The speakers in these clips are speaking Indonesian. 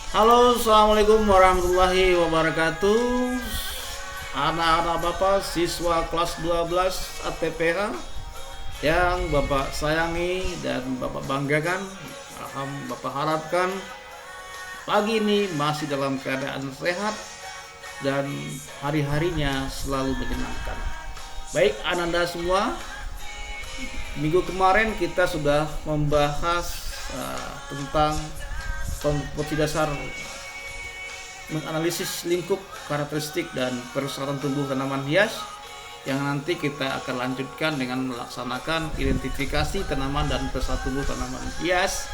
Halo, assalamualaikum warahmatullahi wabarakatuh. Anak-anak Bapak siswa kelas 12 ATPH yang Bapak sayangi dan Bapak banggakan. Bapak harapkan pagi ini masih dalam keadaan sehat dan hari-harinya selalu menyenangkan. Baik Ananda semua, minggu kemarin kita sudah membahas tentang kompetensi dasar menganalisis lingkup, karakteristik, dan persyaratan tumbuh tanaman hias, yang nanti kita akan lanjutkan dengan melaksanakan identifikasi tanaman dan persyaratan tumbuh tanaman hias.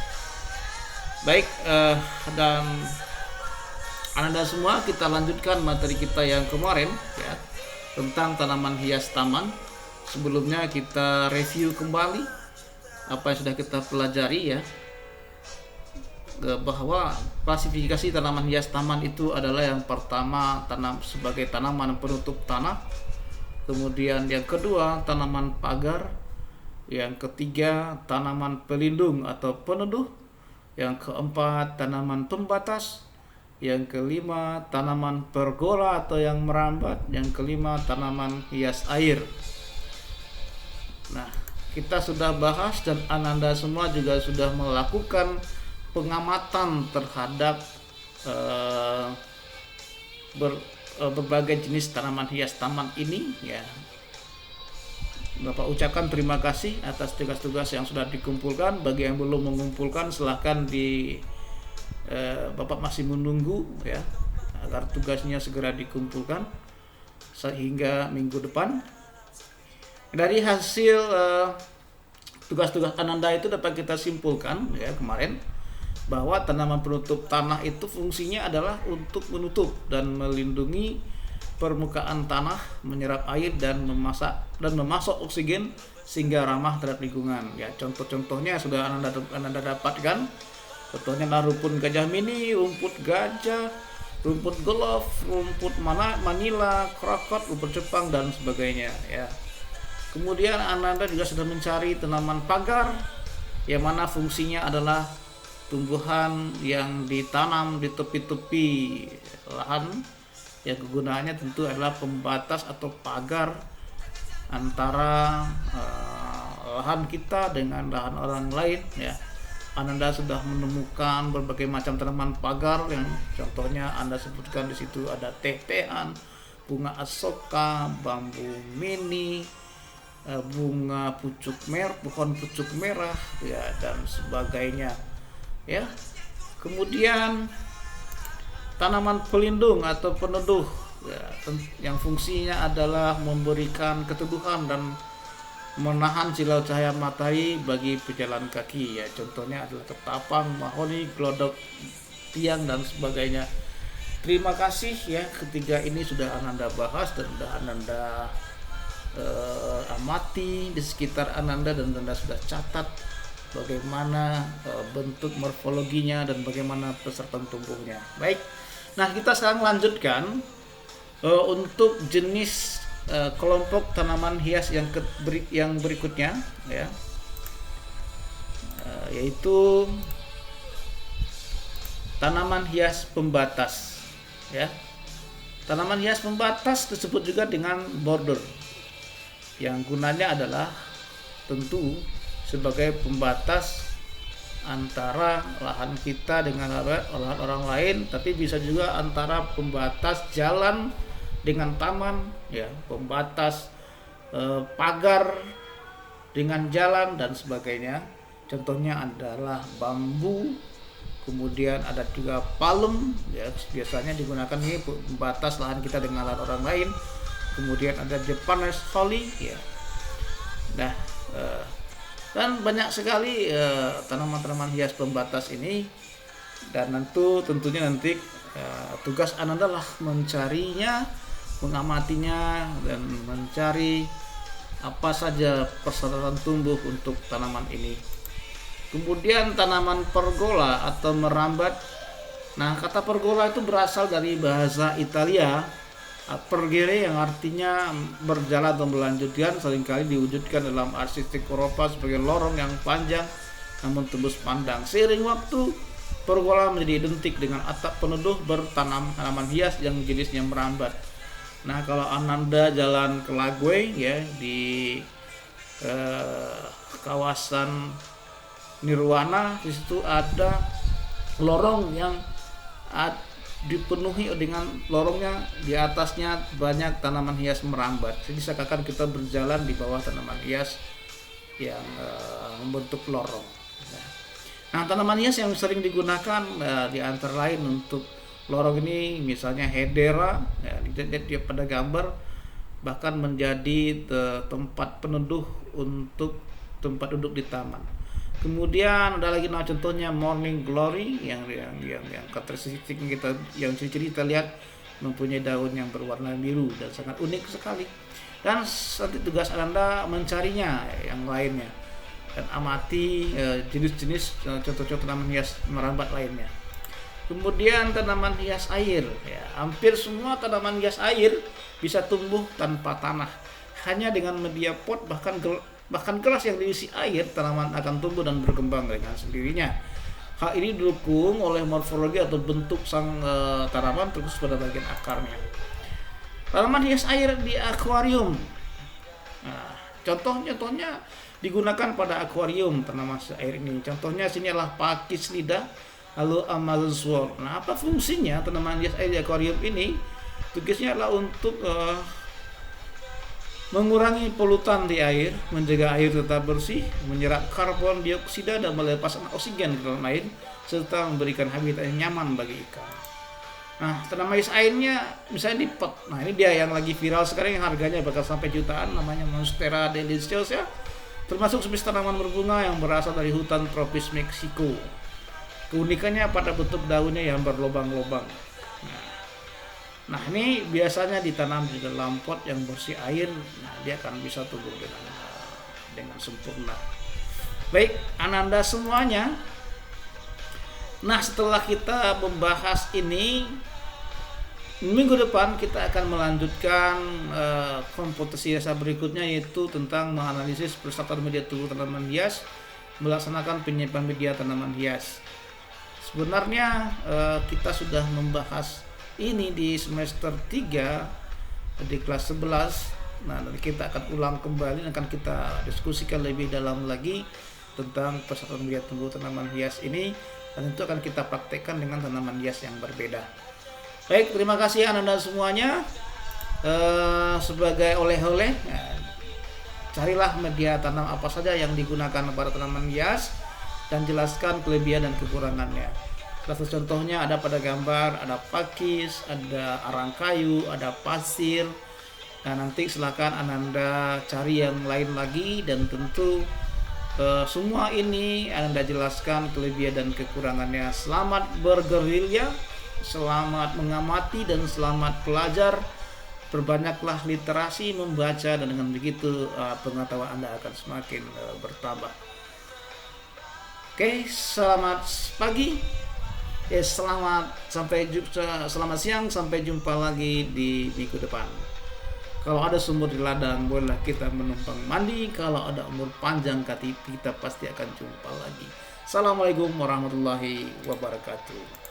Baik, dan Anda semua, kita lanjutkan materi kita yang kemarin ya, tentang tanaman hias taman. Sebelumnya kita review kembali apa yang sudah kita pelajari ya, bahwa klasifikasi tanaman hias taman itu adalah yang pertama sebagai tanaman penutup tanah, kemudian yang kedua tanaman pagar, yang ketiga tanaman pelindung atau peneduh, yang keempat tanaman pembatas, yang kelima tanaman pergola atau yang merambat, yang kelima tanaman hias air. Nah, kita sudah bahas dan Ananda semua juga sudah melakukan pengamatan terhadap berbagai jenis tanaman hias taman ini ya. Bapak ucapkan terima kasih atas tugas-tugas yang sudah dikumpulkan. Bagi yang belum mengumpulkan, silahkan Bapak masih menunggu ya, agar tugasnya segera dikumpulkan sehingga minggu depan. Dari hasil tugas-tugas Ananda itu dapat kita simpulkan ya kemarin, bahwa tanaman penutup tanah itu fungsinya adalah untuk menutup dan melindungi permukaan tanah, menyerap air dan memasok oksigen sehingga ramah terhadap lingkungan. Ya, contoh-contohnya sudah Anda dapatkan. Contohnya rumput gajah mini, rumput gajah, rumput golf, rumput manila, krokot, rumput Jepang dan sebagainya ya. Kemudian Anda juga sudah mencari tanaman pagar yang mana fungsinya adalah tumbuhan yang ditanam di tepi-tepi lahan, yang kegunaannya tentu adalah pembatas atau pagar antara lahan kita dengan lahan orang lain ya. Anda sudah menemukan berbagai macam tanaman pagar yang contohnya Anda sebutkan di situ, ada teh-tehan, bunga asoka, bambu mini, bunga pohon pucuk merah ya, dan sebagainya ya. Kemudian tanaman pelindung atau peneduh ya, yang fungsinya adalah memberikan keteduhan dan menahan silau cahaya matahari bagi pejalan kaki ya. Contohnya adalah ketapang, mahoni, glodok, tiang dan sebagainya. Terima kasih ya, ketiga ini sudah Ananda bahas dan sudah Ananda amati di sekitar Ananda, dan Anda sudah catat bagaimana bentuk morfologinya dan bagaimana perseratan tumbuhnya. Baik, nah kita sekarang lanjutkan untuk jenis kelompok tanaman hias yang berikutnya ya, yaitu tanaman hias pembatas ya. Tanaman hias pembatas disebut juga dengan border, yang gunanya adalah tentu sebagai pembatas antara lahan kita dengan lahan orang lain, tapi bisa juga antara pembatas jalan dengan taman ya, pembatas pagar dengan jalan dan sebagainya. Contohnya adalah bambu, kemudian ada juga palem ya, biasanya digunakan ini pembatas lahan kita dengan lahan orang lain. Kemudian ada Japanese holly ya. Nah, dan banyak sekali tanaman-tanaman hias pembatas ini, dan tentunya nanti tugas Anda adalah mencarinya, mengamatinya, dan mencari apa saja persyaratan tumbuh untuk tanaman ini. Kemudian tanaman pergola atau merambat. Nah, kata pergola itu berasal dari bahasa Italia pergere, yang artinya berjalan atau melanjutkan, seringkali diwujudkan dalam arsitektur Eropa sebagai lorong yang panjang namun tembus pandang. Seiring waktu pergola menjadi identik dengan atap peneduh bertanam tanaman hias yang jenisnya merambat. Nah, kalau Ananda jalan ke Lagway ya di kawasan Nirwana, di situ ada lorong yang dipenuhi dengan lorongnya, di atasnya banyak tanaman hias merambat. Jadi seakan kita berjalan di bawah tanaman hias yang membentuk lorong. Nah, tanaman hias yang sering digunakan di antara lain untuk lorong ini misalnya hedera, ya, dia pada gambar, bahkan menjadi tempat peneduh untuk tempat duduk di taman. Kemudian ada lagi contohnya morning glory yang karakteristik kita, yang ciri-ciri kita lihat mempunyai daun yang berwarna biru dan sangat unik sekali. Dan nanti tugas Anda mencarinya yang lainnya dan amati jenis-jenis contoh-contoh tanaman hias merambat lainnya. Kemudian tanaman hias air, ya, hampir semua tanaman hias air bisa tumbuh tanpa tanah, hanya dengan media pot bahkan gelas yang diisi air, tanaman akan tumbuh dan berkembang dengan sendirinya. Hal ini didukung oleh morfologi atau bentuk sang tanaman, terkhusus pada bagian akarnya. Tanaman hias air di akuarium, nah, contohnya digunakan pada akuarium tanaman hias air ini. Contohnya sini adalah pakis lidah, lalu Amazon sword. Nah, apa fungsinya tanaman hias air di akuarium ini? Tugasnya adalah untuk mengurangi polutan di air, menjaga air tetap bersih, menyerap karbon dioksida dan melepaskan oksigen ke dalam air, serta memberikan habitat yang nyaman bagi ikan. Nah, tanaman hias airnya misalnya di pot. Nah, ini dia yang lagi viral sekarang yang harganya bakal sampai jutaan, namanya Monstera deliciosa, termasuk spesies tanaman berbunga yang berasal dari hutan tropis Meksiko. Keunikannya pada bentuk daunnya yang berlobang-lobang. Nah, ini biasanya ditanam di dalam pot yang bersih air. Nah, dia akan bisa tumbuh dengan sempurna. Baik, Ananda semuanya. Nah, setelah kita membahas ini, minggu depan kita akan melanjutkan kompetisi dasar berikutnya, yaitu tentang menganalisis perusahaan media tumbuh tanaman hias, melaksanakan penyimpanan media tanaman hias. Sebenarnya kita sudah membahas ini di semester 3 di kelas 11. Nah, nanti kita akan ulang kembali, akan kita diskusikan lebih dalam lagi tentang persatuan media tumbuh tanaman hias ini, dan itu akan kita praktekkan dengan tanaman hias yang berbeda. Baik, terima kasih Anda semuanya. Sebagai oleh-oleh, carilah media tanam apa saja yang digunakan pada tanaman hias dan jelaskan kelebihan dan kekurangannya. Salah satu contohnya ada pada gambar, ada pakis, ada arang kayu, ada pasir. Nah, nanti silakan Ananda cari yang lain lagi, dan tentu semua ini Ananda jelaskan kelebihan dan kekurangannya. Selamat bergerilya, selamat mengamati, dan selamat belajar. Perbanyaklah literasi, membaca, dan dengan begitu pengetahuan Anda akan semakin bertambah. Oke, selamat pagi. Selamat siang, sampai jumpa lagi di minggu depan. Kalau ada sumur di ladang, bolehlah kita menumpang mandi. Kalau ada umur panjang kita pasti akan jumpa lagi. Assalamualaikum warahmatullahi wabarakatuh.